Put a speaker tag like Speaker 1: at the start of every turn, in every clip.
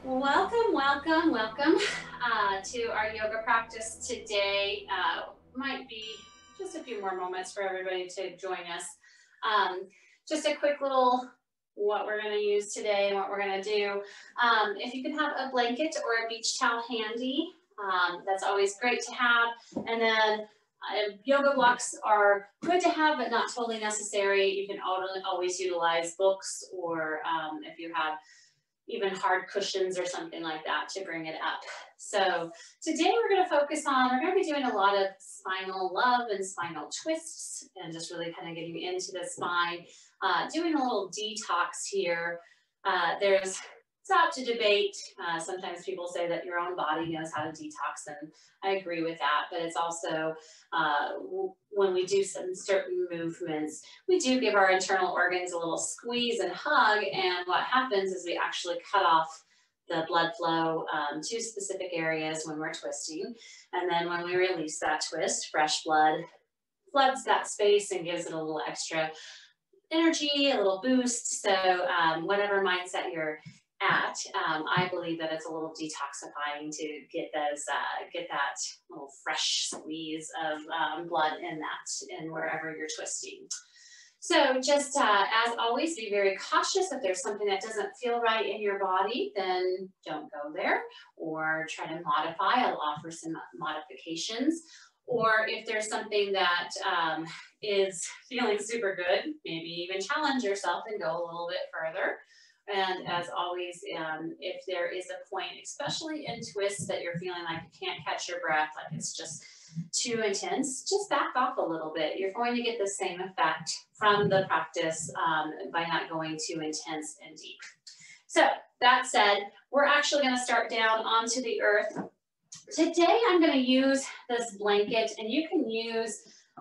Speaker 1: Welcome, welcome, welcome to our yoga practice today. Might be just a few more moments for everybody to join us. Um, just a quick little what we're going to use today and what we're going to do. If you can have a blanket or a beach towel handy, that's always great to have. And then yoga blocks are good to have, but not totally necessary. You can always utilize books or if you have even hard cushions or something like that to bring it up. So today we're going to we're going to be doing a lot of spinal love and spinal twists and just really kind of getting into the spine, doing a little detox here. It's out to debate. Sometimes people say that your own body knows how to detox, and I agree with that, but it's also when we do some certain movements, we do give our internal organs a little squeeze and hug, and what happens is we actually cut off the blood flow to specific areas when we're twisting, and then when we release that twist, fresh blood floods that space and gives it a little extra energy, a little boost. So whatever mindset you're at, I believe that it's a little detoxifying to get that little fresh squeeze of blood in wherever you're twisting. So just as always, be very cautious. If there's something that doesn't feel right in your body, then don't go there or try to modify. I'll offer some modifications. Or if there's something that is feeling super good, maybe even challenge yourself and go a little bit further. And as always, if there is a point, especially in twists that you're feeling like you can't catch your breath, like it's just too intense, just back off a little bit. You're going to get the same effect from the practice by not going too intense and deep. So that said, we're actually going to start down onto the earth. Today, I'm going to use this blanket, and you can use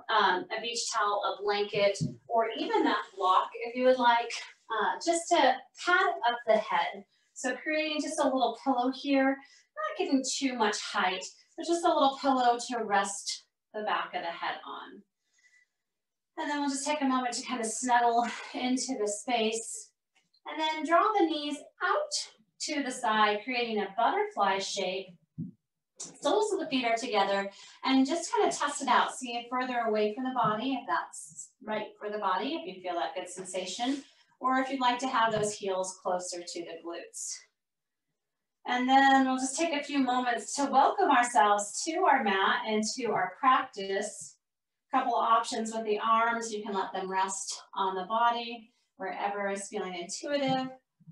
Speaker 1: a beach towel, a blanket, or even that block if you would like, just to pad up the head. So creating just a little pillow here, not giving too much height, but just a little pillow to rest the back of the head on. And then we'll just take a moment to kind of snuggle into the space, and then draw the knees out to the side, creating a butterfly shape. Soles of the feet are together, and just kind of test it out. See it further away from the body, if that's right for the body, if you feel that good sensation, or if you'd like to have those heels closer to the glutes. And then we'll just take a few moments to welcome ourselves to our mat and to our practice. A couple of options with the arms. You can let them rest on the body, wherever is feeling intuitive,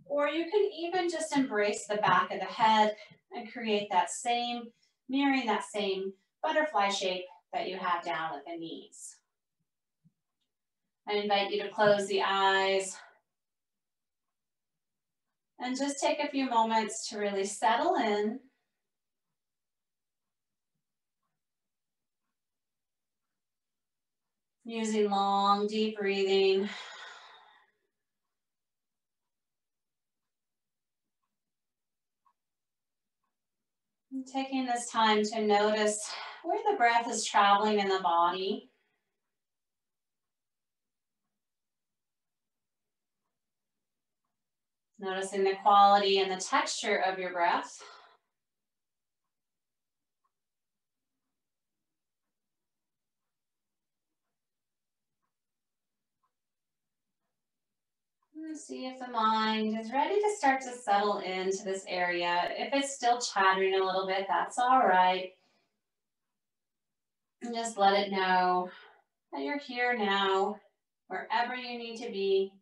Speaker 1: or you can even just embrace the back of the head and create that same, mirroring that same butterfly shape that you have down at the knees. I invite you to close the eyes and just take a few moments to really settle in. Using long, deep breathing. And taking this time to notice where the breath is traveling in the body. Noticing the quality and the texture of your breath. And see if the mind is ready to start to settle into this area. If it's still chattering a little bit, that's all right. And just let it know that you're here now, wherever you need to be.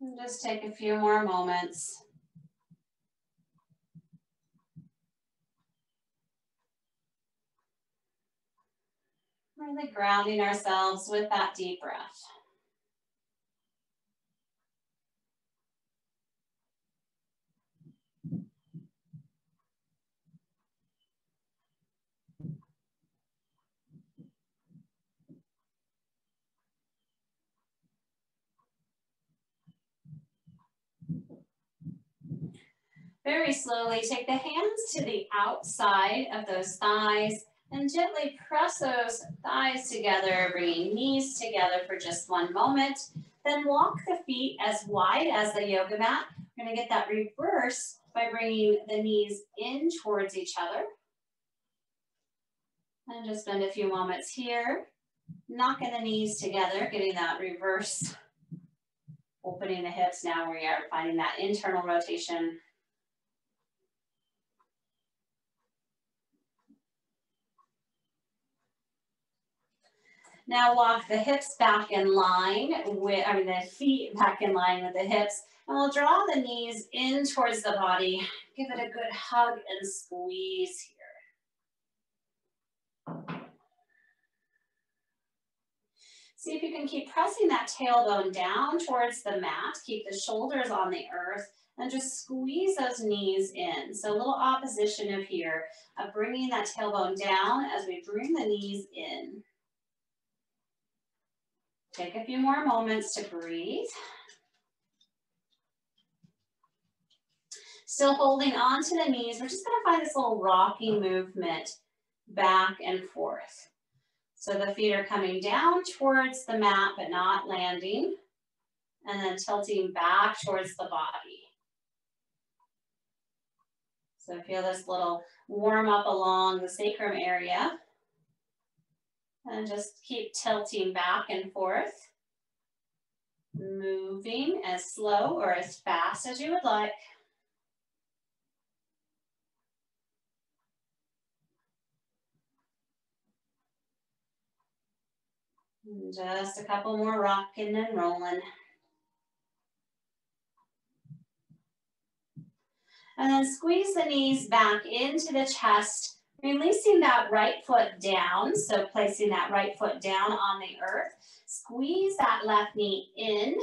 Speaker 1: And just take a few more moments. Really grounding ourselves with that deep breath. Very slowly, take the hands to the outside of those thighs and gently press those thighs together, bringing knees together for just one moment. Then walk the feet as wide as the yoga mat. We're gonna get that reverse by bringing the knees in towards each other. And just spend a few moments here, knocking the knees together, getting that reverse, opening the hips. Now we are finding that internal rotation. Now walk the hips back in line with, the feet back in line with the hips. And we'll draw the knees in towards the body. Give it a good hug and squeeze here. See if you can keep pressing that tailbone down towards the mat. Keep the shoulders on the earth and just squeeze those knees in. So a little opposition of here, of bringing that tailbone down as we bring the knees in. Take a few more moments to breathe. Still holding on to the knees, we're just gonna find this little rocking movement back and forth. So the feet are coming down towards the mat, but not landing, and then tilting back towards the body. So feel this little warm up along the sacrum area. And just keep tilting back and forth. Moving as slow or as fast as you would like. And just a couple more rocking and rolling. And then squeeze the knees back into the chest, releasing that right foot down. So placing that right foot down on the earth. Squeeze that left knee in.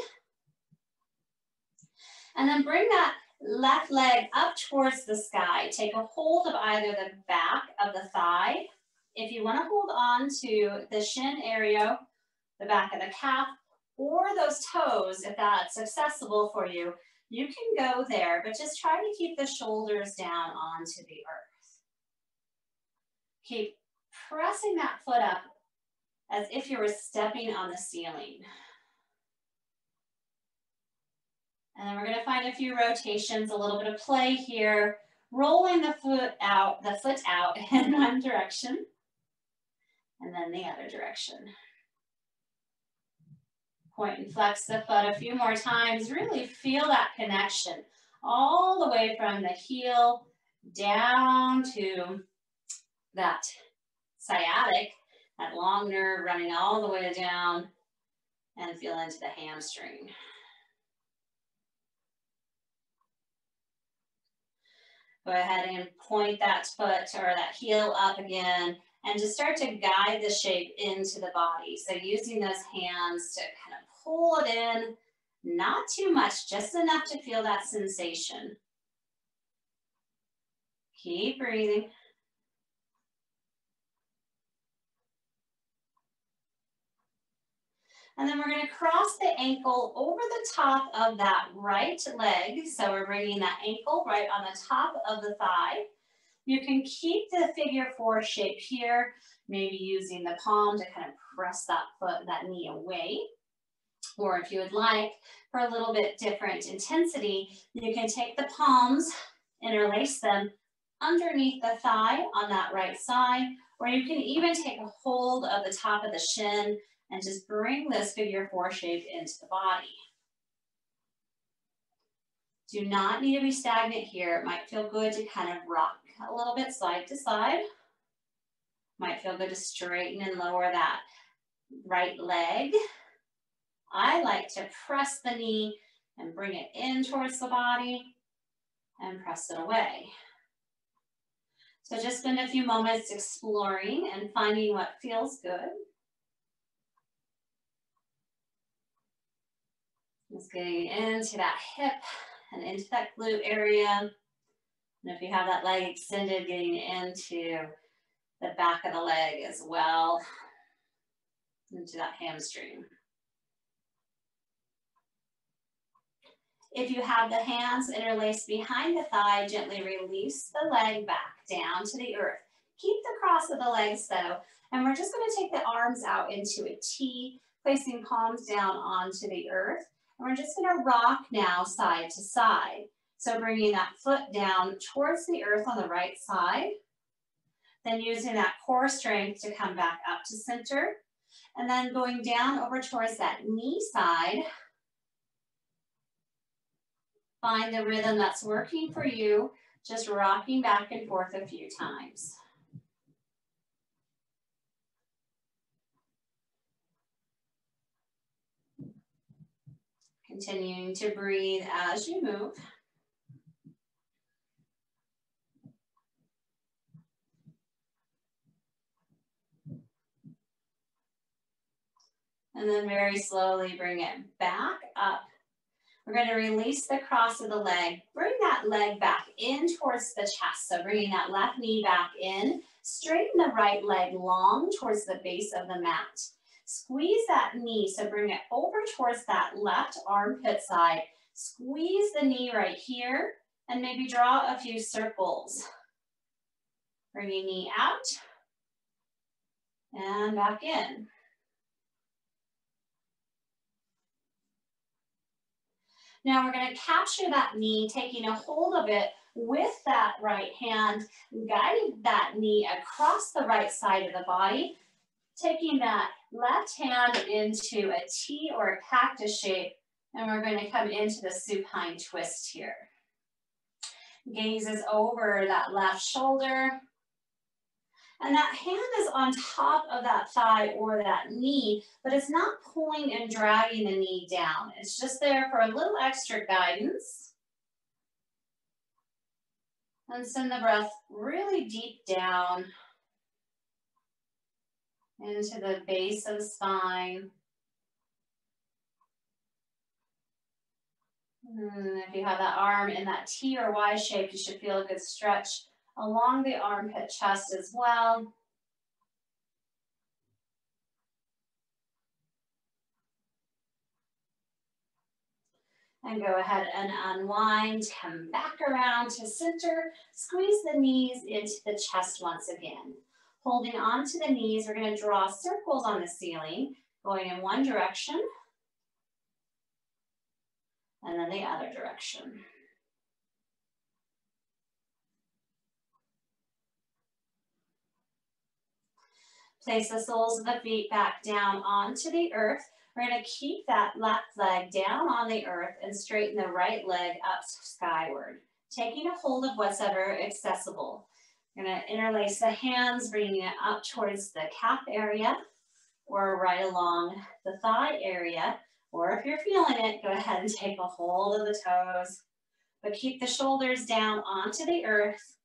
Speaker 1: And then bring that left leg up towards the sky. Take a hold of either the back of the thigh. If you want to hold on to the shin area, the back of the calf, or those toes, if that's accessible for you, you can go there, but just try to keep the shoulders down onto the earth. Keep pressing that foot up as if you were stepping on the ceiling. And then we're going to find a few rotations, a little bit of play here, rolling the foot out in one direction, and then the other direction. Point and flex the foot a few more times. Really feel that connection all the way from the heel down to that sciatic, that long nerve running all the way down, and feel into the hamstring. Go ahead and point that foot or that heel up again and just start to guide the shape into the body. So using those hands to kind of pull it in, not too much, just enough to feel that sensation. Keep breathing. And then we're going to cross the ankle over the top of that right leg. So we're bringing that ankle right on the top of the thigh. You can keep the figure four shape here, maybe using the palm to kind of press that foot, that knee away. Or if you would like, for a little bit different intensity, you can take the palms, interlace them underneath the thigh on that right side, or you can even take a hold of the top of the shin and just bring this figure four shape into the body. Do not need to be stagnant here. It might feel good to kind of rock a little bit side to side. Might feel good to straighten and lower that right leg. I like to press the knee and bring it in towards the body and press it away. So just spend a few moments exploring and finding what feels good. Just getting into that hip and into that glute area. And if you have that leg extended, getting into the back of the leg as well, into that hamstring. If you have the hands interlaced behind the thigh, gently release the leg back down to the earth. Keep the cross of the legs though, and we're just going to take the arms out into a T, placing palms down onto the earth. And we're just going to rock now side to side. So bringing that foot down towards the earth on the right side, then using that core strength to come back up to center, and then going down over towards that knee side. Find the rhythm that's working for you, just rocking back and forth a few times. Continuing to breathe as you move. And then very slowly bring it back up. We're going to release the cross of the leg. Bring that leg back in towards the chest. So bringing that left knee back in. Straighten the right leg long towards the base of the mat. Squeeze that knee, so bring it over towards that left armpit side. Squeeze the knee right here and maybe draw a few circles. Bring your knee out and back in. Now we're going to capture that knee, taking a hold of it with that right hand, guiding that knee across the right side of the body, taking that left hand into a T or a cactus shape, and we're going to come into the supine twist here. Gazes over that left shoulder, and that hand is on top of that thigh or that knee, but it's not pulling and dragging the knee down. It's just there for a little extra guidance. And send the breath really deep down into the base of the spine. And if you have that arm in that T or Y shape, you should feel a good stretch along the armpit chest as well. And go ahead and unwind, come back around to center, squeeze the knees into the chest once again. Holding on to the knees, we're going to draw circles on the ceiling, going in one direction, and then the other direction. Place the soles of the feet back down onto the earth. We're going to keep that left leg down on the earth and straighten the right leg up skyward, taking a hold of what's ever accessible. We're going to interlace the hands, bringing it up towards the calf area or right along the thigh area. Or if you're feeling it, go ahead and take a hold of the toes. But keep the shoulders down onto the earth.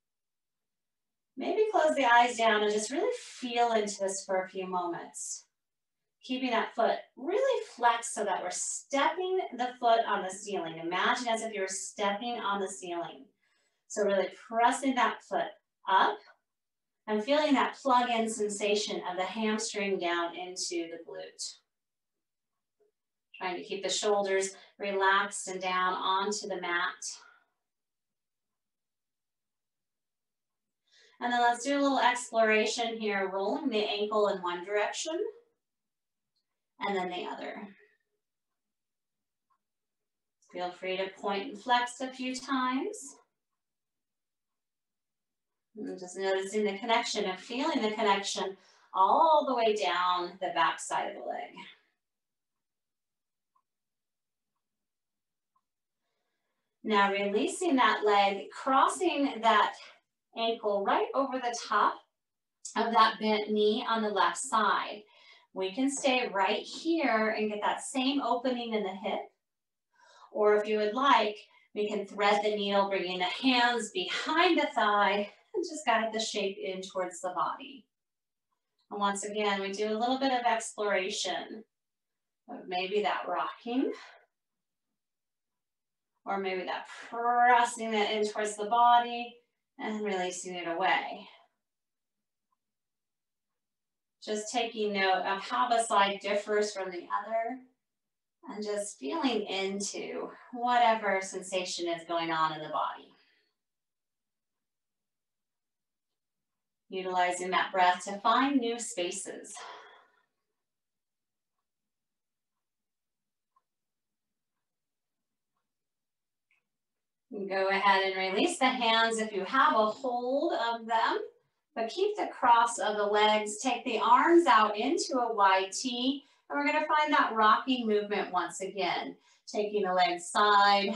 Speaker 1: Maybe close the eyes down and just really feel into this for a few moments. Keeping that foot really flexed so that we're stepping the foot on the ceiling. Imagine as if you were stepping on the ceiling. So really pressing that foot up and feeling that plug-in sensation of the hamstring down into the glute. Trying to keep the shoulders relaxed and down onto the mat. And then let's do a little exploration here, rolling the ankle in one direction and then the other. Feel free to point and flex a few times. And just noticing the connection and feeling the connection all the way down the back side of the leg. Now releasing that leg, crossing that ankle right over the top of that bent knee on the left side. We can stay right here and get that same opening in the hip. Or if you would like, we can thread the needle, bringing the hands behind the thigh and just guide the shape in towards the body. And once again, we do a little bit of exploration of maybe that rocking, or maybe that pressing it in towards the body and releasing it away. Just taking note of how the side differs from the other And just feeling into whatever sensation is going on in the body. Utilizing that breath to find new spaces. Go ahead and release the hands if you have a hold of them, but keep the cross of the legs. Take the arms out into a wide T, and we're going to find that rocking movement once again. Taking the leg side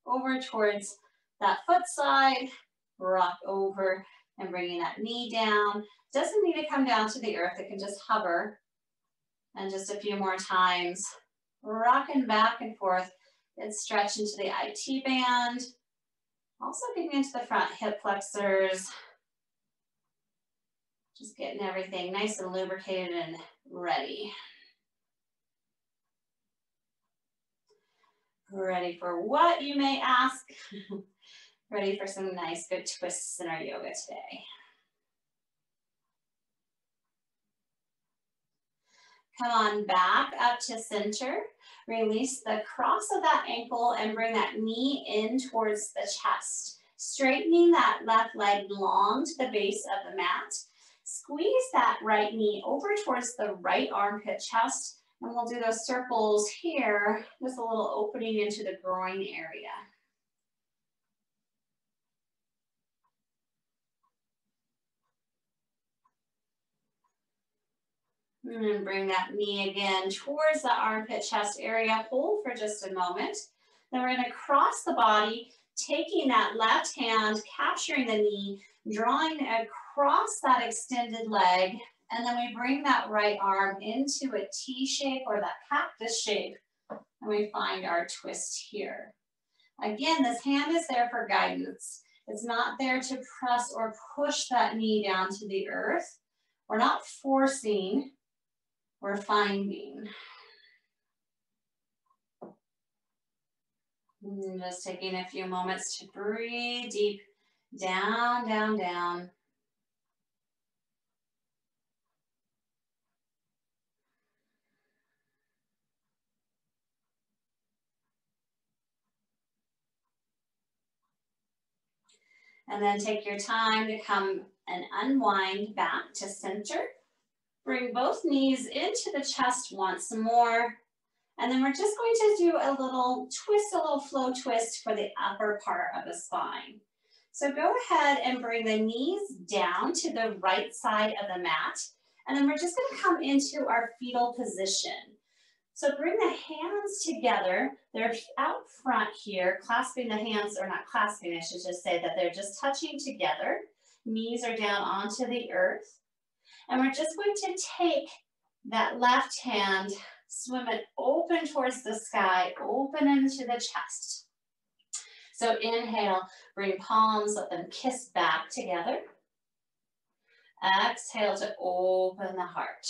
Speaker 1: over towards that foot side, rock over and bringing that knee down. Doesn't need to come down to the earth, it can just hover. And just a few more times, rocking back and forth. And stretch into the IT band. Also getting into the front hip flexors. Just getting everything nice and lubricated and ready. Ready for what, you may ask? Ready for some nice good twists in our yoga today. Come on back up to center. Release the cross of that ankle and bring that knee in towards the chest. Straightening that left leg long to the base of the mat. Squeeze that right knee over towards the right armpit chest. And we'll do those circles here. Just a little opening into the groin area. And bring that knee again towards the armpit chest area. Hold for just a moment. Then we're going to cross the body, taking that left hand, capturing the knee, drawing across that extended leg, and then we bring that right arm into a T shape or that cactus shape, and we find our twist here. Again, this hand is there for guidance. It's not there to press or push that knee down to the earth. We're not forcing. We're finding. And just taking a few moments to breathe deep, down, down, down. And then take your time to come and unwind back to center. Bring both knees into the chest once more. And then we're just going to do a little twist, a little flow twist for the upper part of the spine. So go ahead and bring the knees down to the right side of the mat. And then we're just going to come into our fetal position. So bring the hands together. They're out front here, clasping the hands, or not clasping, I should just say that they're just touching together. Knees are down onto the earth. And we're just going to take that left hand, swim it open towards the sky, open into the chest. So inhale, bring palms, let them kiss back together. Exhale to open the heart.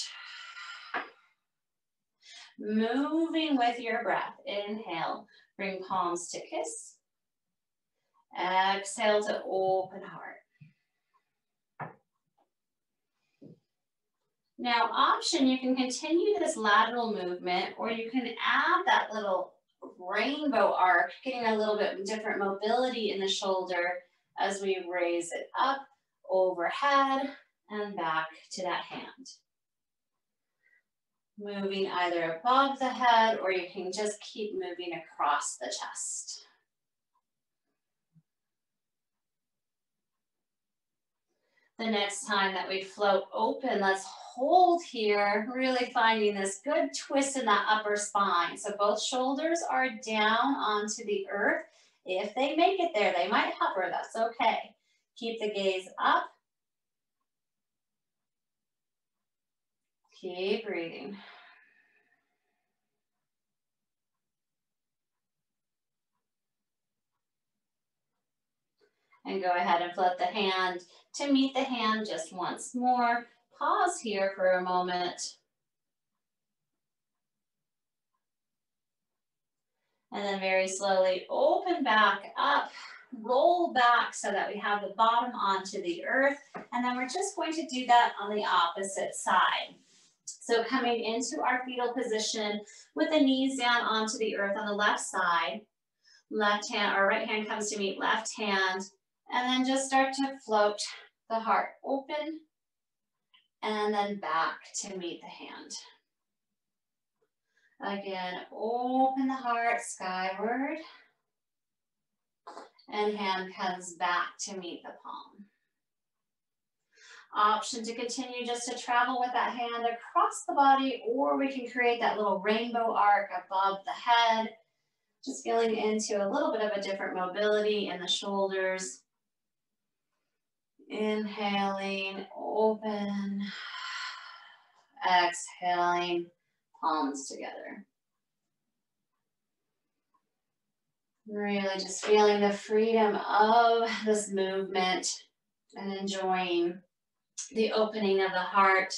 Speaker 1: Moving with your breath. Inhale, bring palms to kiss. Exhale to open heart. Now, option, you can continue this lateral movement, or you can add that little rainbow arc, getting a little bit different mobility in the shoulder as we raise it up, overhead, and back to that hand. Moving either above the head, or you can just keep moving across the chest. The next time that we float open, let's hold here, really finding this good twist in that upper spine. So both shoulders are down onto the earth. If they make it there, they might hover, that's okay. Keep the gaze up. Keep breathing. And go ahead and float the hand to meet the hand just once more. Pause here for a moment. And then very slowly open back up, roll back so that we have the bottom onto the earth. And then we're just going to do that on the opposite side. So coming into our fetal position with the knees down onto the earth on the left side, left hand or right hand comes to meet left hand, and then just start to float the heart open and then back to meet the hand. Again, open the heart skyward and hand comes back to meet the palm. Option to continue just to travel with that hand across the body, or we can create that little rainbow arc above the head, just feeling into a little bit of a different mobility in the shoulders. Inhaling, open, exhaling, palms together. Really just feeling the freedom of this movement and enjoying the opening of the heart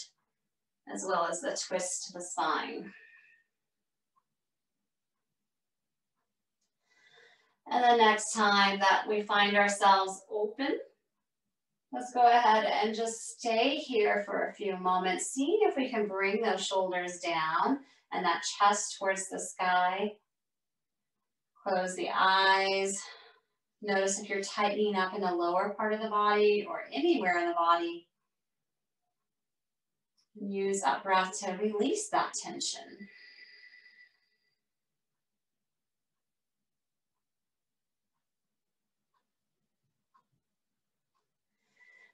Speaker 1: as well as the twist to the spine. And the next time that we find ourselves open, let's go ahead and just stay here for a few moments. See if we can bring those shoulders down and that chest towards the sky. Close the eyes. Notice if you're tightening up in the lower part of the body or anywhere in the body. Use that breath to release that tension.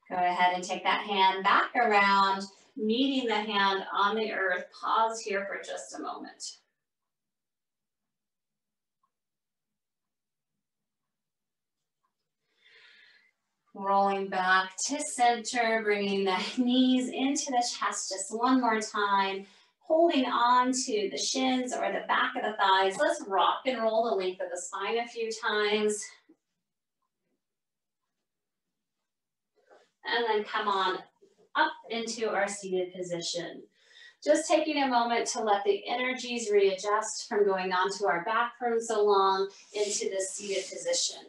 Speaker 1: Go ahead and take that hand back around, meeting the hand on the earth. Pause here for just a moment. Rolling back to center, bringing the knees into the chest just one more time. Holding on to the shins or the back of the thighs. Let's rock and roll the length of the spine a few times. And then come on up into our seated position. Just taking a moment to let the energies readjust from going onto our back for so long into this seated position.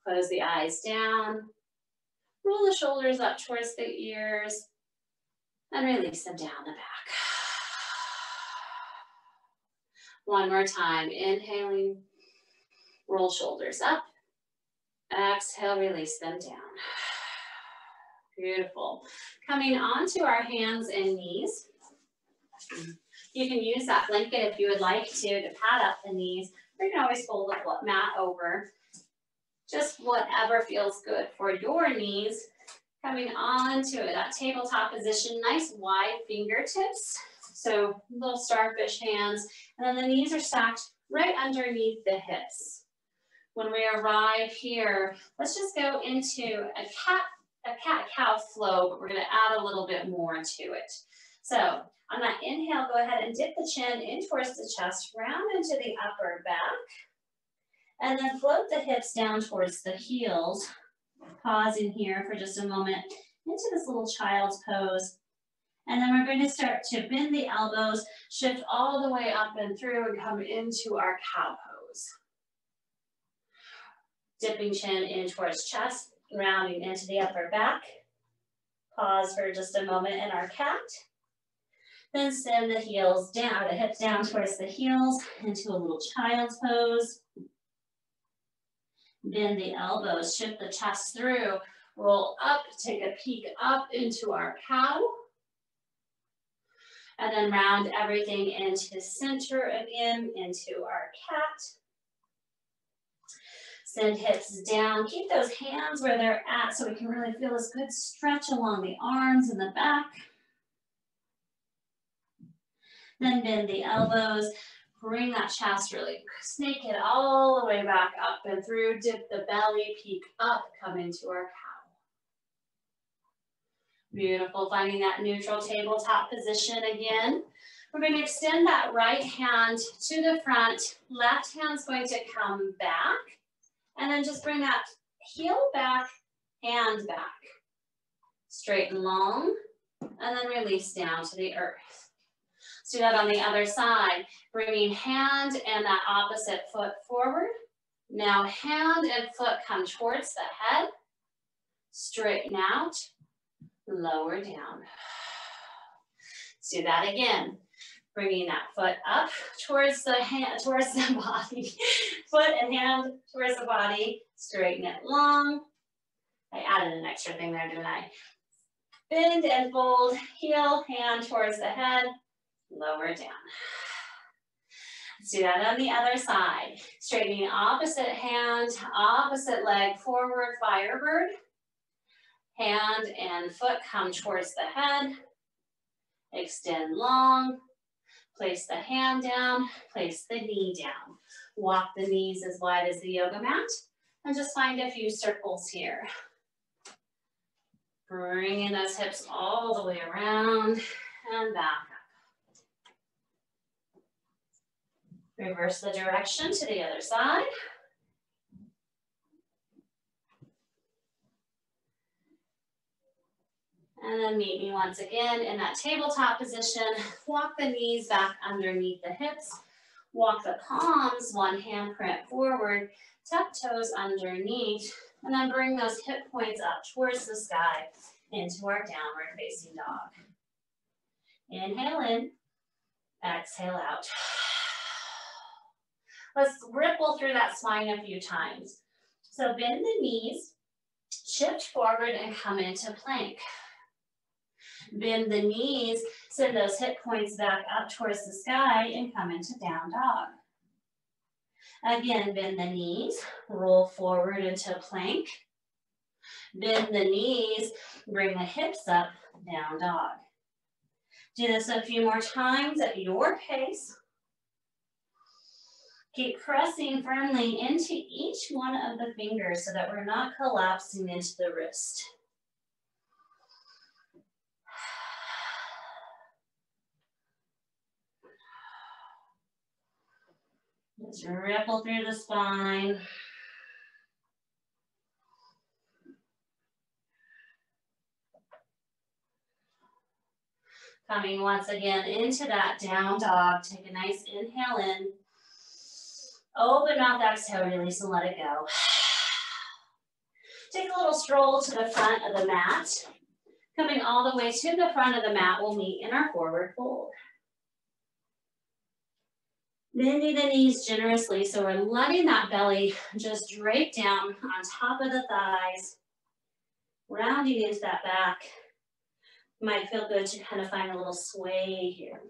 Speaker 1: Close the eyes down. Roll the shoulders up towards the ears and release them down the back. One more time, inhaling, roll shoulders up. Exhale, release them down. Beautiful. Coming onto our hands and knees. You can use that blanket if you would like to pad up the knees. Or you can always fold the mat over. Just whatever feels good for your knees. Coming on to that tabletop position, nice wide fingertips. So little starfish hands. And then the knees are stacked right underneath the hips. When we arrive here, let's just go into a cat-cow flow, but we're going to add a little bit more to it. So on that inhale, go ahead and dip the chin in towards the chest, round into the upper back. And then float the hips down towards the heels. Pausing here for just a moment into this little child's pose. And then we're going to start to bend the elbows, shift all the way up and through and come into our cow pose. Dipping chin in towards chest, rounding into the upper back. Pause for just a moment in our cat. Then send the heels down, or the hips down towards the heels into a little child's pose. Bend the elbows, shift the chest through, roll up, take a peek up into our cow. And then round everything into center again, into our cat. Send hips down, keep those hands where they're at so we can really feel this good stretch along the arms and the back. Then bend the elbows. Bring that chest, really snake it all the way back up and through, dip the belly, peek up, come into our cow. Beautiful, finding that neutral tabletop position again. We're going to extend that right hand to the front, left hand's going to come back, and then just bring that heel back, hand back. Straight and long, and then release down to the earth. Let's do that on the other side. Bringing hand and that opposite foot forward. Now hand and foot come towards the head. Straighten out, lower down. Let's do that again. Bringing that foot up towards the hand, towards the body. Foot and hand towards the body. Straighten it long. I added an extra thing there, didn't I? Bend and fold, heel, hand towards the head, lower down. Let's do that on the other side. Straightening opposite hand, opposite leg forward, Firebird. Hand and foot come towards the head. Extend long. Place the hand down, place the knee down. Walk the knees as wide as the yoga mat, and just find a few circles here. Bringing those hips all the way around and back up. Reverse the direction to the other side. And then meet me once again in that tabletop position. Walk the knees back underneath the hips. Walk the palms, one handprint forward, tuck toes underneath, and then bring those hip points up towards the sky into our downward facing dog. Inhale in, exhale out. Let's ripple through that spine a few times. So bend the knees, shift forward and come into plank. Bend the knees, send those hip points back up towards the sky and come into down dog. Again, bend the knees, roll forward into plank. Bend the knees, bring the hips up, down dog. Do this a few more times at your pace. Keep pressing firmly into each one of the fingers so that we're not collapsing into the wrist. Just ripple through the spine. Coming once again into that down dog. Take a nice inhale in. Open mouth, exhale, release and let it go. Take a little stroll to the front of the mat. Coming all the way to the front of the mat, we'll meet in our forward fold. Bending the knees generously, so we're letting that belly just drape down on top of the thighs, rounding into that back. Might feel good to kind of find a little sway here.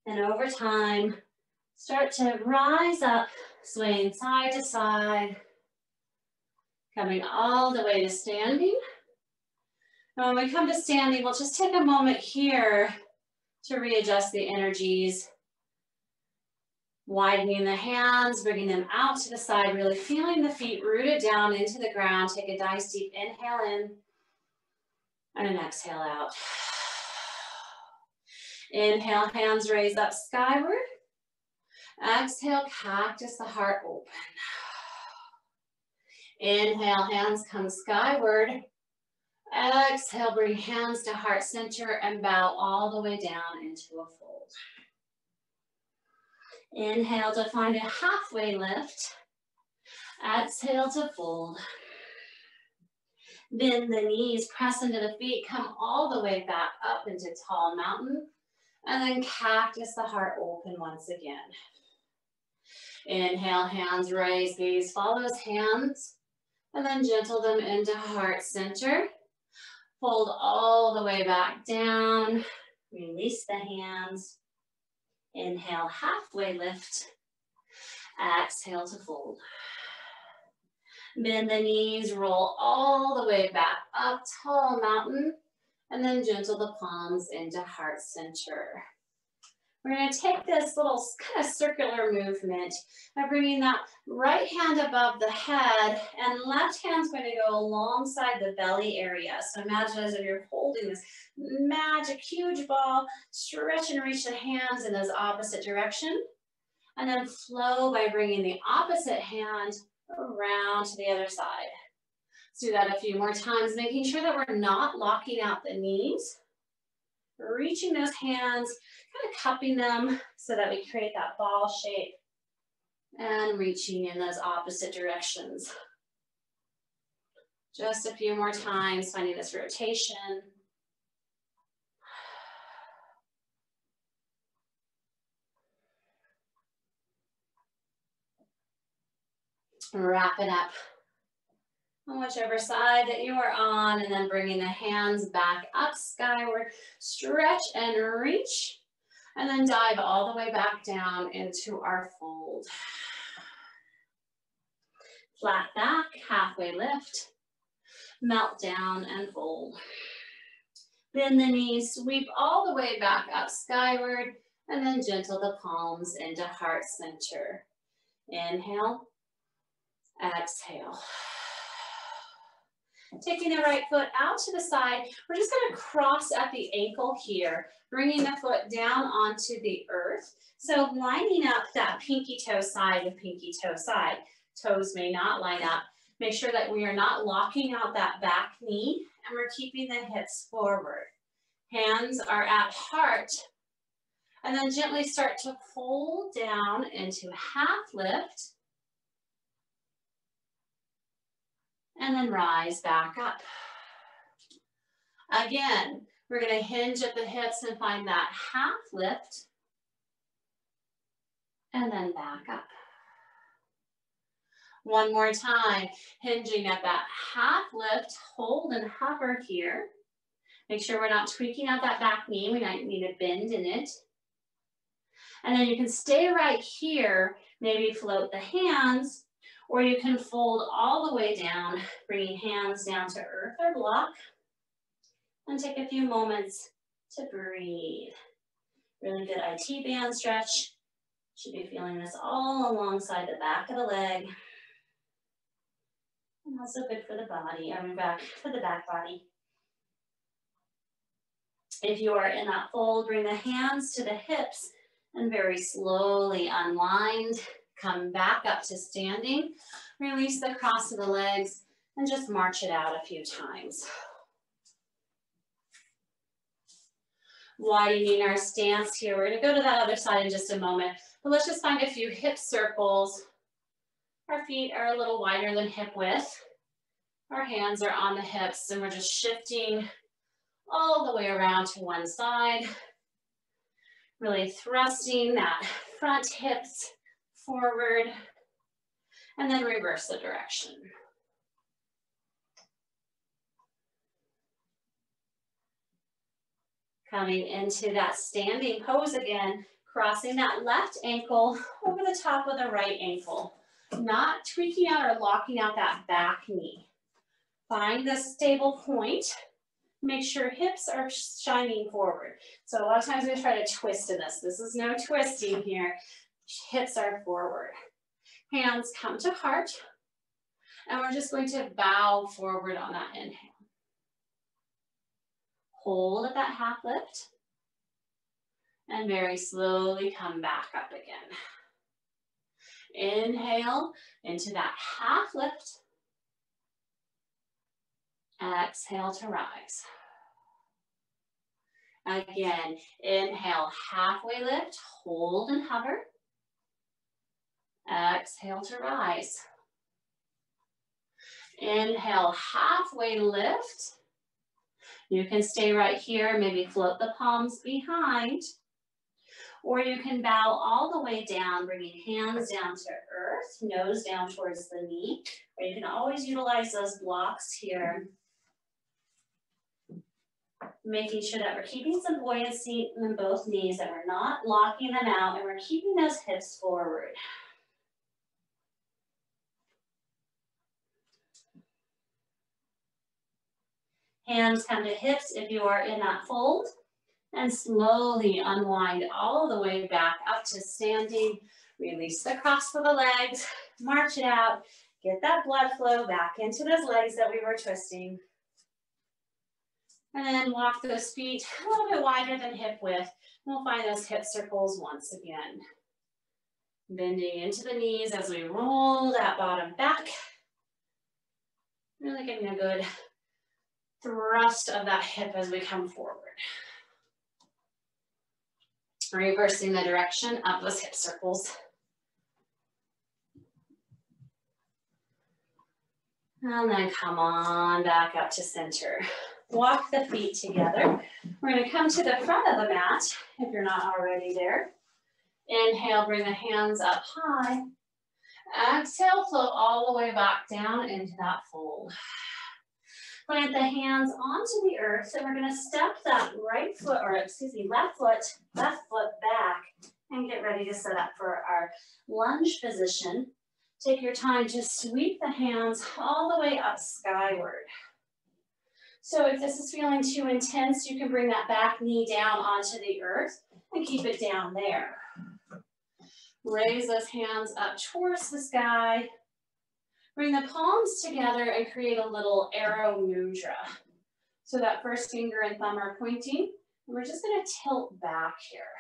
Speaker 1: And over time, start to rise up, swaying side to side, coming all the way to standing. And when we come to standing, we'll just take a moment here to readjust the energies, widening the hands, bringing them out to the side, really feeling the feet rooted down into the ground. Take a nice deep inhale in and an exhale out. Inhale, hands raise up skyward. Exhale, cactus the heart open. Inhale, hands come skyward. Exhale, bring hands to heart center and bow all the way down into a fold. Inhale to find a halfway lift. Exhale to fold. Bend the knees, press into the feet, come all the way back up into tall mountain. And then cactus the heart open once again. Inhale, hands raise, gaze follows hands. And then gentle them into heart center. Fold all the way back down. Release the hands. Inhale, halfway lift. Exhale to fold. Bend the knees, roll all the way back up, tall mountain, and then gentle the palms into heart center. We're going to take this little kind of circular movement by bringing that right hand above the head and left hand's going to go alongside the belly area. So imagine as if you're holding this magic huge ball, stretch and reach the hands in those opposite direction, and then flow by bringing the opposite hand around to the other side. Let's do that a few more times, making sure that we're not locking out the knees. Reaching those hands, kind of cupping them so that we create that ball shape and reaching in those opposite directions. Just a few more times, finding this rotation. Wrap it up on whichever side that you are on, and then bringing the hands back up skyward, stretch and reach, and then dive all the way back down into our fold. Flat back, halfway lift, melt down and fold. Bend the knees, sweep all the way back up skyward, and then gentle the palms into heart center. Inhale, exhale. Taking the right foot out to the side, we're just going to cross at the ankle here, bringing the foot down onto the earth. So lining up that pinky toe side with pinky toe side. Toes may not line up. Make sure that we are not locking out that back knee, and we're keeping the hips forward. Hands are at heart, and then gently start to fold down into half lift, and then rise back up. Again, we're going to hinge at the hips and find that half lift, and then back up. One more time, hinging at that half lift, hold and hover here. Make sure we're not tweaking out that back knee. We might need a bend in it. And then you can stay right here, maybe float the hands, or you can fold all the way down, bringing hands down to earth or block, and take a few moments to breathe. Really good IT band stretch. Should be feeling this all alongside the back of the leg. And also good for the body, for the back body. If you are in that fold, bring the hands to the hips and very slowly unwind. Come back up to standing. Release the cross of the legs and just march it out a few times. Widening our stance here. We're going to go to that other side in just a moment, but let's just find a few hip circles. Our feet are a little wider than hip width. Our hands are on the hips, and we're just shifting all the way around to one side. Really thrusting that front hips forward, and then reverse the direction. Coming into that standing pose again, crossing that left ankle over the top of the right ankle. Not tweaking out or locking out that back knee. Find the stable point. Make sure hips are shining forward. So a lot of times we try to twist in this. This is no twisting here. Hips are forward. Hands come to heart. And we're just going to bow forward on that inhale. Hold at that half lift. And very slowly come back up again. Inhale into that half lift. Exhale to rise. Again, inhale, halfway lift, hold and hover. Exhale to rise. Inhale, halfway lift. You can stay right here, maybe float the palms behind. Or you can bow all the way down, bringing hands down to earth, nose down towards the knee. Or you can always utilize those blocks here. Making sure that we're keeping some buoyancy in both knees, that we're not locking them out, and we're keeping those hips forward. Hands come to hips if you are in that fold, and slowly unwind all the way back up to standing. Release the cross for the legs, march it out, get that blood flow back into those legs that we were twisting. And then walk those feet a little bit wider than hip width. We'll find those hip circles once again. Bending into the knees as we roll that bottom back. Really getting a good thrust of that hip as we come forward. Reversing the direction of those hip circles. And then come on back up to center. Walk the feet together. We're going to come to the front of the mat if you're not already there. Inhale, bring the hands up high. Exhale, float all the way back down into that fold. Plant the hands onto the earth, and we're going to step that left foot back and get ready to set up for our lunge position. Take your time to sweep the hands all the way up skyward. So if this is feeling too intense, you can bring that back knee down onto the earth and keep it down there. Raise those hands up towards the sky. Bring the palms together and create a little arrow mudra. So that first finger and thumb are pointing, and we're just going to tilt back here.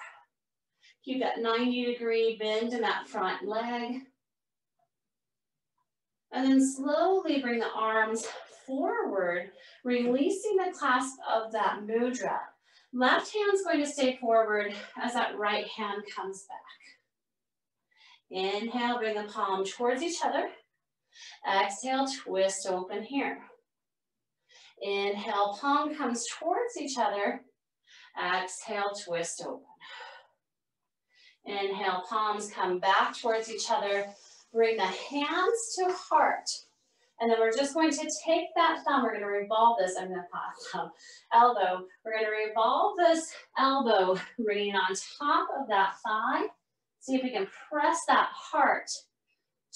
Speaker 1: Keep that 90-degree bend in that front leg. And then slowly bring the arms forward, releasing the clasp of that mudra. Left hand's going to stay forward as that right hand comes back. Inhale, bring the palm towards each other. Exhale, twist open here. Inhale, palm comes towards each other. Exhale, twist open. Inhale, palms come back towards each other. Bring the hands to heart. And then we're just going to take that thumb. We're going to revolve this. I'm going to pause elbow. We're going to revolve this elbow, bringing on top of that thigh. See if we can press that heart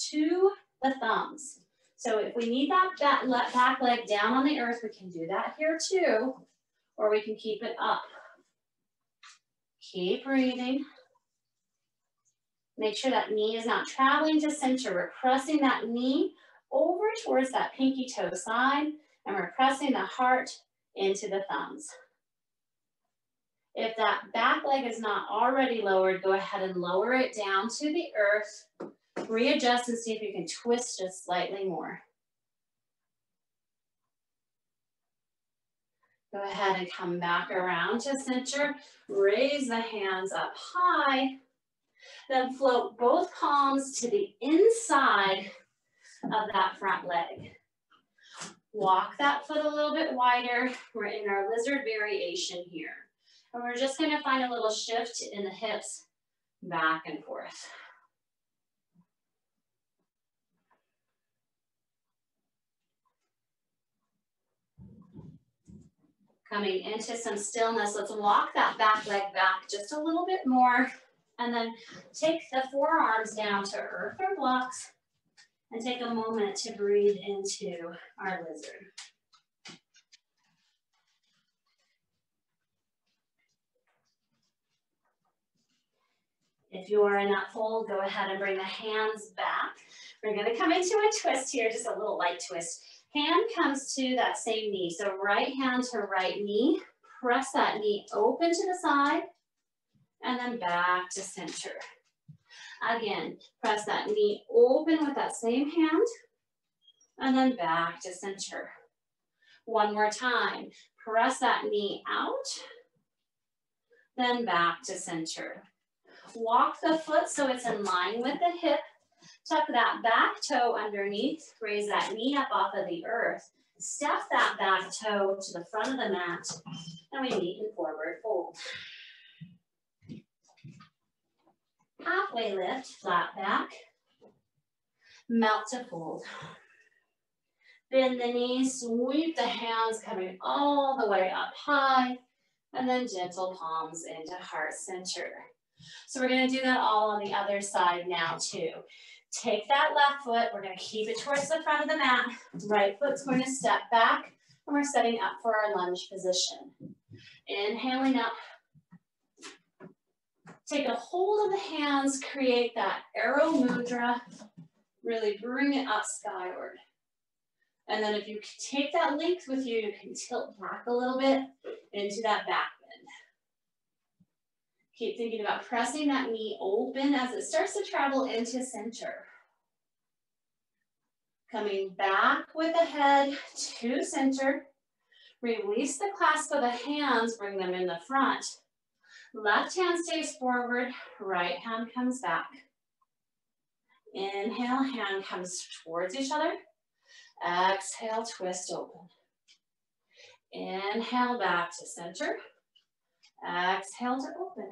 Speaker 1: to the thumbs. So if we need that back leg down on the earth, we can do that here too, or we can keep it up. Keep breathing. Make sure that knee is not traveling to center. We're pressing that knee over towards that pinky toe side, and we're pressing the heart into the thumbs. If that back leg is not already lowered, go ahead and lower it down to the earth. Readjust and see if you can twist just slightly more. Go ahead and come back around to center. Raise the hands up high. Then float both palms to the inside of that front leg. Walk that foot a little bit wider. We're in our lizard variation here. And we're just going to find a little shift in the hips back and forth. Coming into some stillness, let's walk that back leg back just a little bit more. And then take the forearms down to earth or blocks and take a moment to breathe into our lizard. If you are in that fold, go ahead and bring the hands back. We're going to come into a twist here, just a little light twist. Hand comes to that same knee. So right hand to right knee. Press that knee open to the side and then back to center. Again, press that knee open with that same hand and then back to center. One more time. Press that knee out, then back to center. Walk the foot so it's in line with the hip. Tuck that back toe underneath. Raise that knee up off of the earth. Step that back toe to the front of the mat. And we meet in forward fold. Halfway lift, flat back. Melt to fold. Bend the knees, sweep the hands coming all the way up high. And then gentle palms into heart center. So we're going to do that all on the other side now too. Take that left foot, we're going to keep it towards the front of the mat. Right foot's going to step back, and we're setting up for our lunge position. Inhaling up. Take a hold of the hands, create that arrow mudra. Really bring it up skyward. And then if you take that length with you, you can tilt back a little bit into that back bend. Keep thinking about pressing that knee open as it starts to travel into center. Coming back with the head to center. Release the clasp of the hands, bring them in the front. Left hand stays forward, right hand comes back. Inhale, hand comes towards each other. Exhale, twist open. Inhale, back to center. Exhale to open.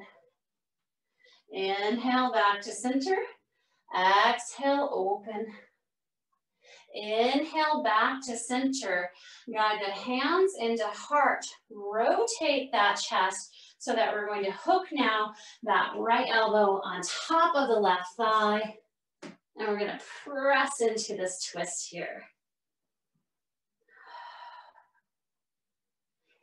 Speaker 1: Inhale, back to center. Exhale, open. Inhale, back to center. Guide the hands into heart. Rotate that chest so that we're going to hook now that right elbow on top of the left thigh. And we're going to press into this twist here.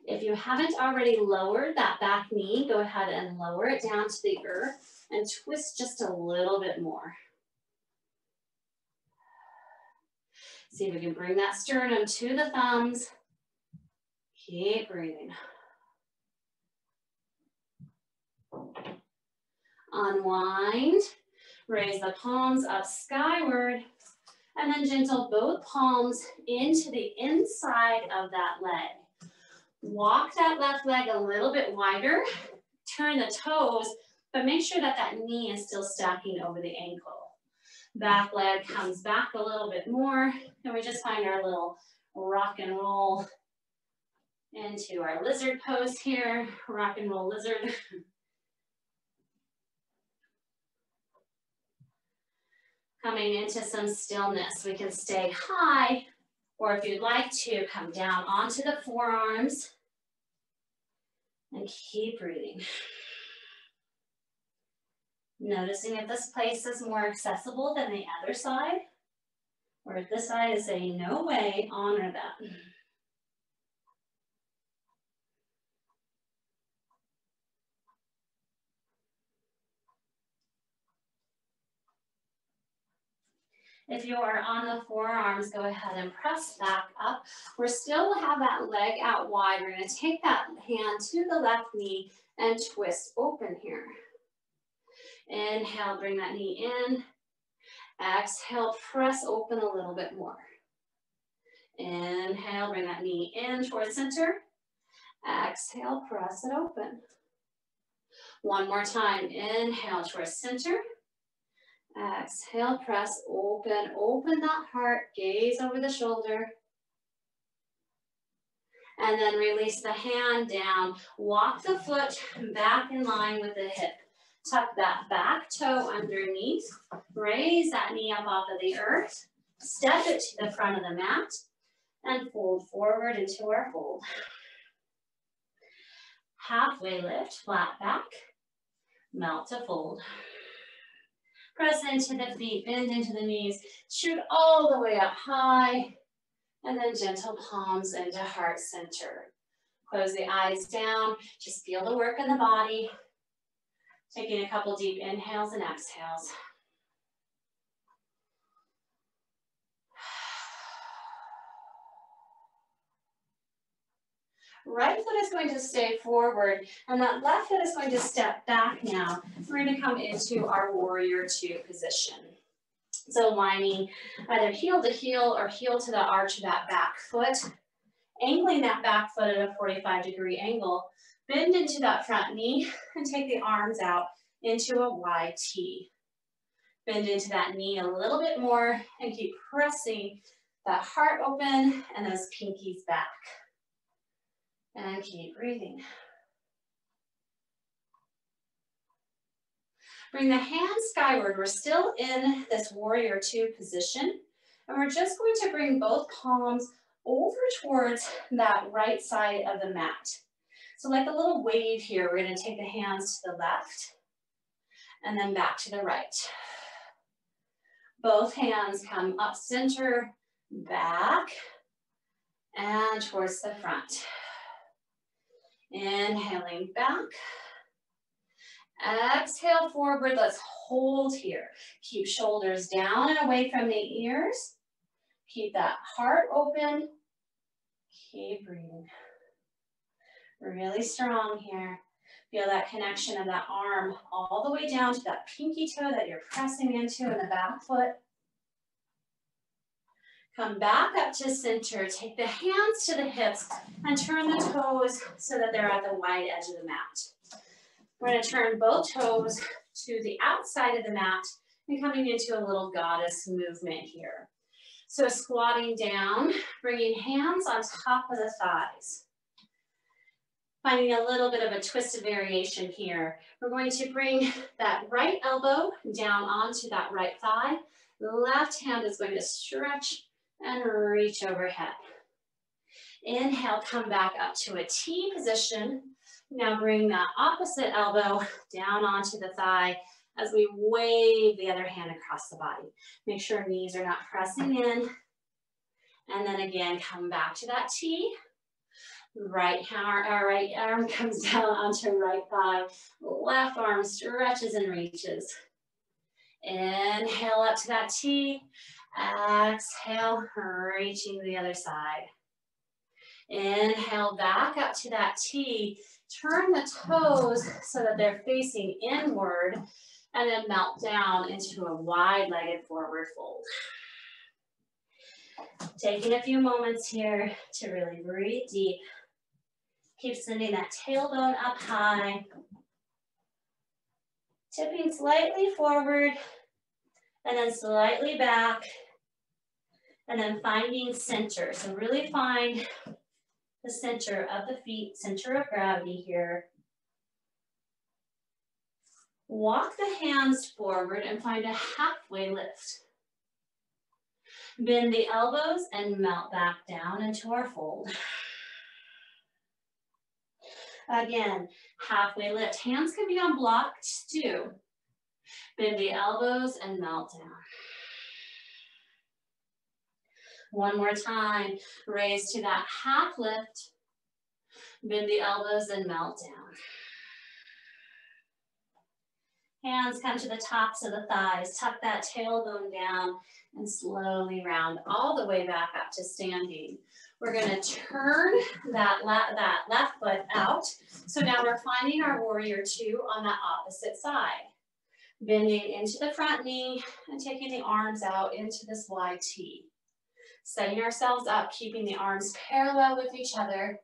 Speaker 1: If you haven't already lowered that back knee, go ahead and lower it down to the earth and twist just a little bit more. See if we can bring that sternum to the thumbs. Keep breathing. Unwind. Raise the palms up skyward. And then gentle both palms into the inside of that leg. Walk that left leg a little bit wider. Turn the toes, but make sure that that knee is still stacking over the ankle. Back leg comes back a little bit more, and we just find our little rock and roll into our lizard pose here. Rock and roll lizard. Coming into some stillness. We can stay high, or if you'd like to, come down onto the forearms and keep breathing. Noticing if this place is more accessible than the other side, or if this side is saying, no way, honor that. If you are on the forearms, go ahead and press back up. We're still have that leg out wide. We're going to take that hand to the left knee and twist open here. Inhale, bring that knee in. Exhale, press open a little bit more. Inhale, bring that knee in towards center. Exhale, press it open. One more time. Inhale towards center. Exhale, press open. Open that heart. Gaze over the shoulder. And then release the hand down. Walk the foot back in line with the hip. Tuck that back toe underneath. Raise that knee up off of the earth. Step it to the front of the mat. And fold forward into our fold. Halfway lift, flat back. Melt to fold. Press into the feet, bend into the knees. Shoot all the way up high. And then gentle palms into heart center. Close the eyes down. Just feel the work in the body. Taking a couple deep inhales and exhales. Right foot is going to stay forward, and that left foot is going to step back now. We're going to come into our warrior two position. So lining either heel to heel or heel to the arch of that back foot. Angling that back foot at a 45-degree angle. Bend into that front knee and take the arms out into a wide T. Bend into that knee a little bit more and keep pressing that heart open and those pinkies back. And keep breathing. Bring the hands skyward. We're still in this warrior two position. And we're just going to bring both palms over towards that right side of the mat. So like a little wave here, we're going to take the hands to the left and then back to the right. Both hands come up center, back, and towards the front. Inhaling back. Exhale forward. Let's hold here. Keep shoulders down and away from the ears. Keep that heart open. Keep breathing. Really strong here. Feel that connection of that arm all the way down to that pinky toe that you're pressing into in the back foot. Come back up to center. Take the hands to the hips and turn the toes so that they're at the wide edge of the mat. We're going to turn both toes to the outside of the mat and coming into a little goddess movement here. So squatting down, bringing hands on top of the thighs. Finding a little bit of a twisted variation here. We're going to bring that right elbow down onto that right thigh. The left hand is going to stretch and reach overhead. Inhale, come back up to a T position. Now bring that opposite elbow down onto the thigh as we wave the other hand across the body. Make sure knees are not pressing in. And then again, come back to that T. Right arm comes down onto right thigh. Left arm stretches and reaches. Inhale up to that T. Exhale, reaching to the other side. Inhale back up to that T. Turn the toes so that they're facing inward and then melt down into a wide-legged forward fold. Taking a few moments here to really breathe deep. Keep sending that tailbone up high. Tipping slightly forward and then slightly back. And then finding center. So really find the center of the feet, center of gravity here. Walk the hands forward and find a halfway lift. Bend the elbows and melt back down into our fold. Again, halfway lift. Hands can be on blocks too. Bend the elbows and melt down. One more time. Raise to that half lift. Bend the elbows and melt down. Hands come to the tops of the thighs. Tuck that tailbone down and slowly round all the way back up to standing. We're going to turn that left foot out. So now we're finding our warrior two on that opposite side. Bending into the front knee and taking the arms out into this wide T. Setting ourselves up, keeping the arms parallel with each other.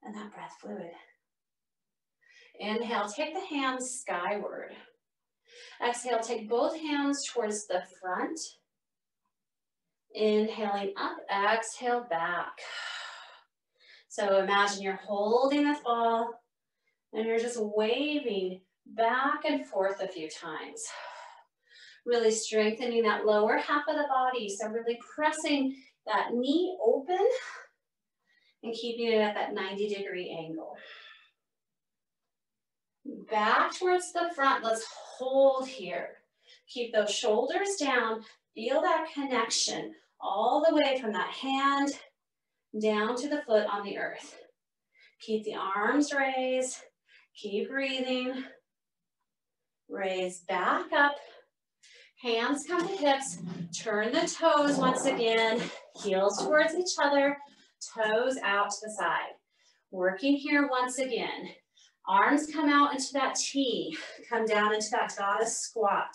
Speaker 1: And that breath fluid. Inhale, take the hands skyward. Exhale, take both hands towards the front. Inhaling up, exhale back. So imagine you're holding this ball and you're just waving back and forth a few times. Really strengthening that lower half of the body. So really pressing that knee open and keeping it at that 90-degree angle. Back towards the front, let's hold here. Keep those shoulders down, feel that connection all the way from that hand down to the foot on the earth. Keep the arms raised, keep breathing. Raise back up, hands come to hips, turn the toes once again, heels towards each other, toes out to the side. Working here once again. Arms come out into that T, come down into that goddess squat.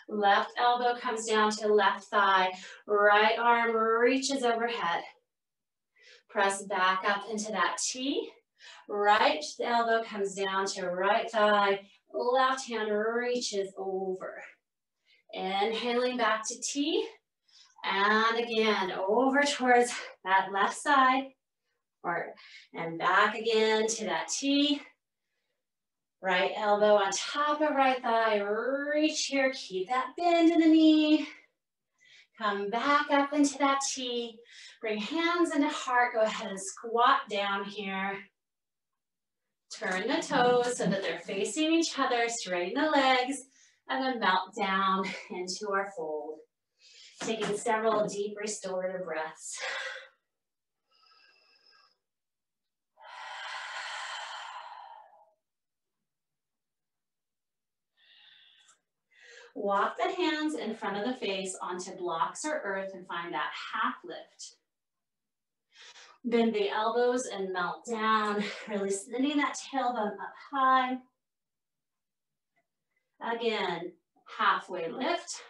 Speaker 1: Left elbow comes down to left thigh, right arm reaches overhead. Press back up into that T, right elbow comes down to right thigh, left hand reaches over. Inhaling back to T, and again, over towards that left side. And back again to that T. Right elbow on top of right thigh, reach here, keep that bend in the knee. Come back up into that T. Bring hands into heart, go ahead and squat down here. Turn the toes so that they're facing each other, straighten the legs, and then melt down into our fold. Taking several deep restorative breaths. Walk the hands in front of the face onto blocks or earth and find that half lift. Bend the elbows and melt down, really sending that tailbone up high. Again, halfway lift.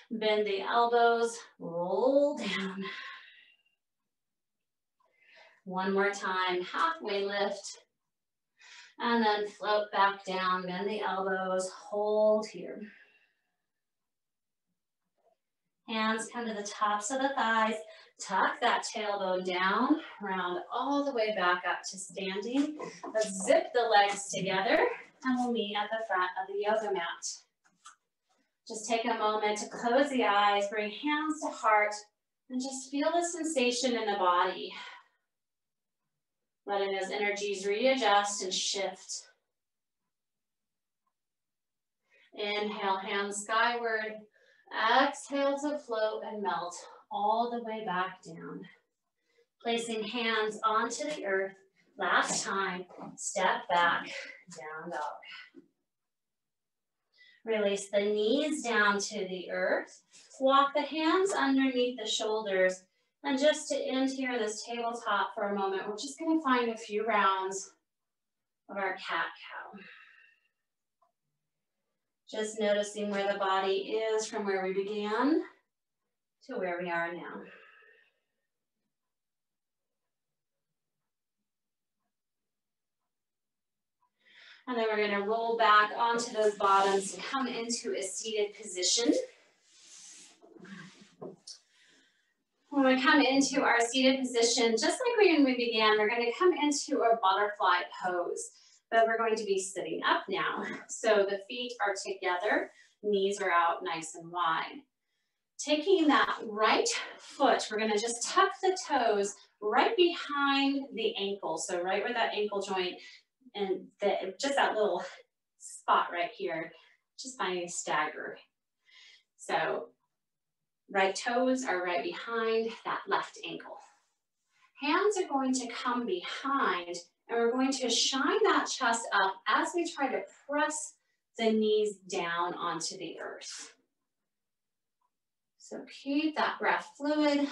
Speaker 1: Bend the elbows, roll down. One more time, halfway lift. And then float back down, bend the elbows, hold here. Hands come to the tops of the thighs. Tuck that tailbone down, round all the way back up to standing. Let's zip the legs together and we'll meet at the front of the yoga mat. Just take a moment to close the eyes, bring hands to heart, and just feel the sensation in the body. Letting those energies readjust and shift. Inhale, hands skyward. Exhale to float and melt all the way back down. Placing hands onto the earth. Last time, step back, down dog. Release the knees down to the earth. Walk the hands underneath the shoulders. And just to end here in this tabletop for a moment, we're just going to find a few rounds of our cat-cow. Just noticing where the body is from where we began to where we are now. And then we're going to roll back onto those bottoms and come into a seated position. When we come into our seated position, just like when we began, we're going to come into a butterfly pose, but we're going to be sitting up now. So the feet are together, knees are out nice and wide. Taking that right foot, we're going to just tuck the toes right behind the ankle. So right where that ankle joint and just that little spot right here, just finding stagger. So right toes are right behind that left ankle. Hands are going to come behind and we're going to shine that chest up as we try to press the knees down onto the earth. So keep that breath fluid.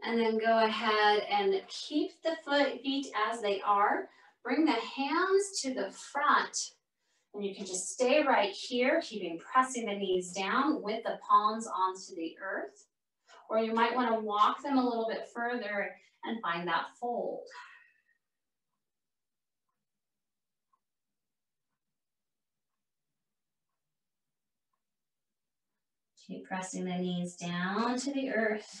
Speaker 1: And then go ahead and keep the feet as they are. Bring the hands to the front. And you can just stay right here, pressing the knees down with the palms onto the earth. Or you might want to walk them a little bit further and find that fold. Keep pressing the knees down to the earth.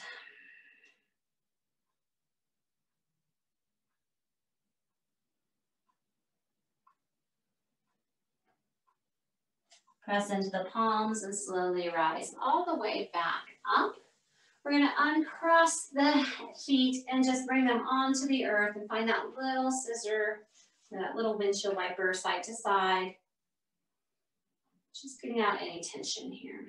Speaker 1: Press into the palms and slowly rise all the way back up. We're going to uncross the feet and just bring them onto the earth and find that little scissor, that little windshield wiper side to side. Just getting out any tension here.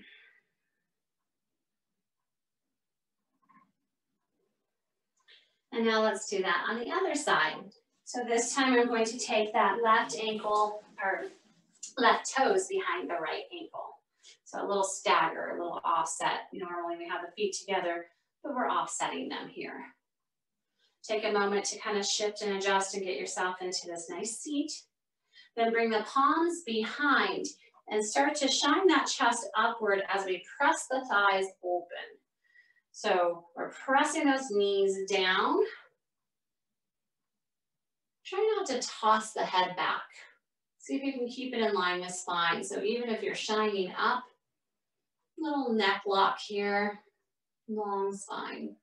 Speaker 1: And now let's do that on the other side. So this time I'm going to take that left ankle, or left toes behind the right ankle. So a little stagger, a little offset. Normally we have the feet together, but we're offsetting them here. Take a moment to kind of shift and adjust and get yourself into this nice seat. Then bring the palms behind and start to shine that chest upward as we press the thighs open. So we're pressing those knees down. Try not to toss the head back. See if you can keep it in line with spine. So even if you're shining up, little neck lock here, long spine.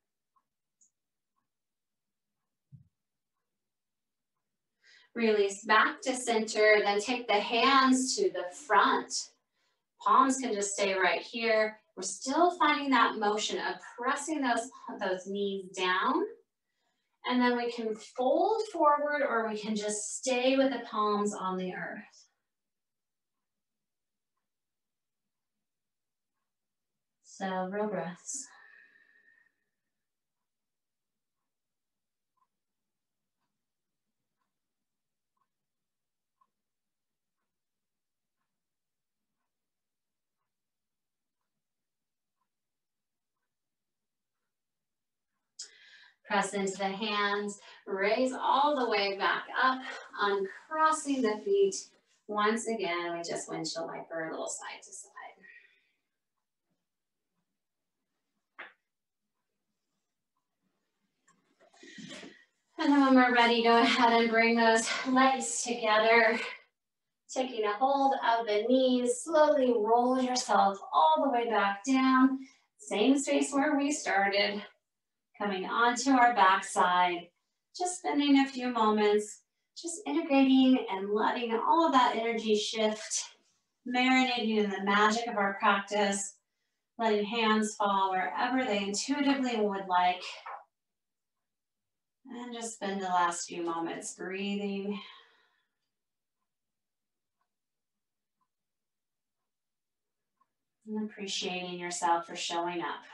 Speaker 1: Release back to center, then take the hands to the front. Palms can just stay right here. We're still finding that motion of pressing those knees down. And then we can fold forward or we can just stay with the palms on the earth. Several breaths. Press into the hands, raise all the way back up, uncrossing the feet. Once again, we just windshield wiper a little side to side. And then when we're ready, go ahead and bring those legs together. Taking a hold of the knees, slowly roll yourself all the way back down. Same space where we started. Coming onto our backside. Just spending a few moments, just integrating and letting all of that energy shift, marinating in the magic of our practice, letting hands fall wherever they intuitively would like. And just spend the last few moments breathing. And appreciating yourself for showing up.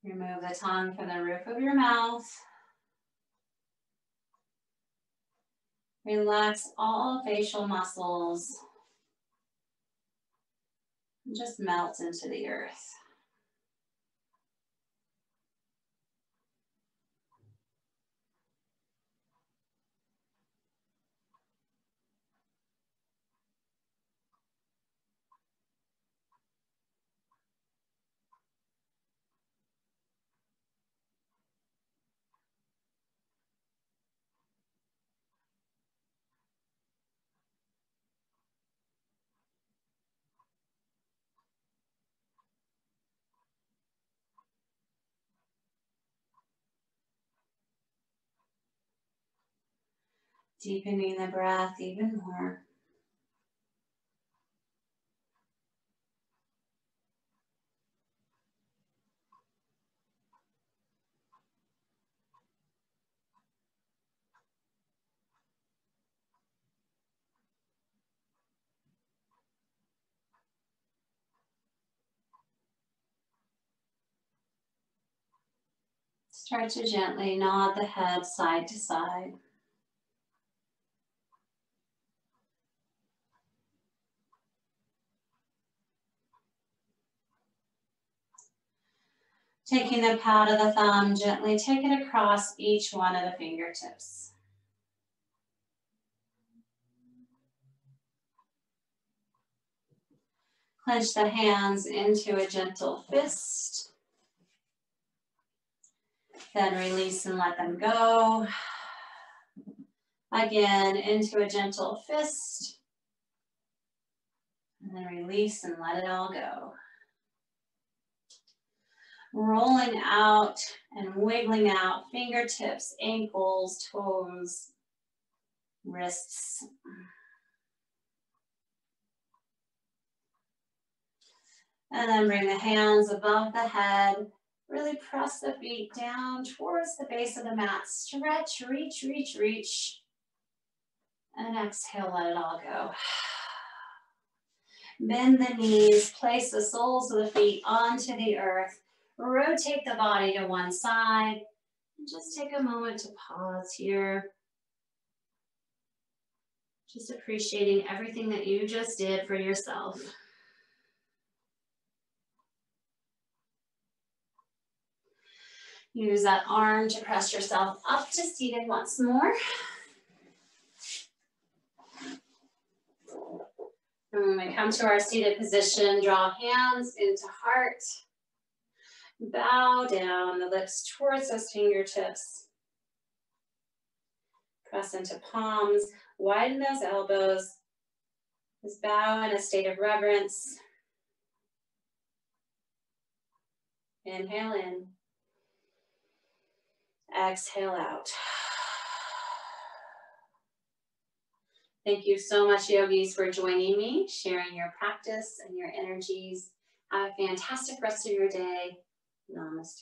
Speaker 1: Remove the tongue from the roof of your mouth. Relax all facial muscles. And just melt into the earth. Deepening the breath even more. Start to gently nod the head side to side. Taking the pad of the thumb, gently take it across each one of the fingertips. Clench the hands into a gentle fist. Then release and let them go. Again, into a gentle fist. And then release and let it all go. Rolling out and wiggling out fingertips, ankles, toes, wrists. And then bring the hands above the head. Really press the feet down towards the base of the mat. Stretch, reach, reach, reach. And exhale, let it all go. Bend the knees, place the soles of the feet onto the earth. Rotate the body to one side. And just take a moment to pause here. Just appreciating everything that you just did for yourself. Use that arm to press yourself up to seated once more. And when we come to our seated position, draw hands into heart. Bow down, the lips towards those fingertips. Press into palms, widen those elbows. Just bow in a state of reverence. Inhale in. Exhale out. Thank you so much, yogis, for joining me, sharing your practice and your energies. Have a fantastic rest of your day. Namaste.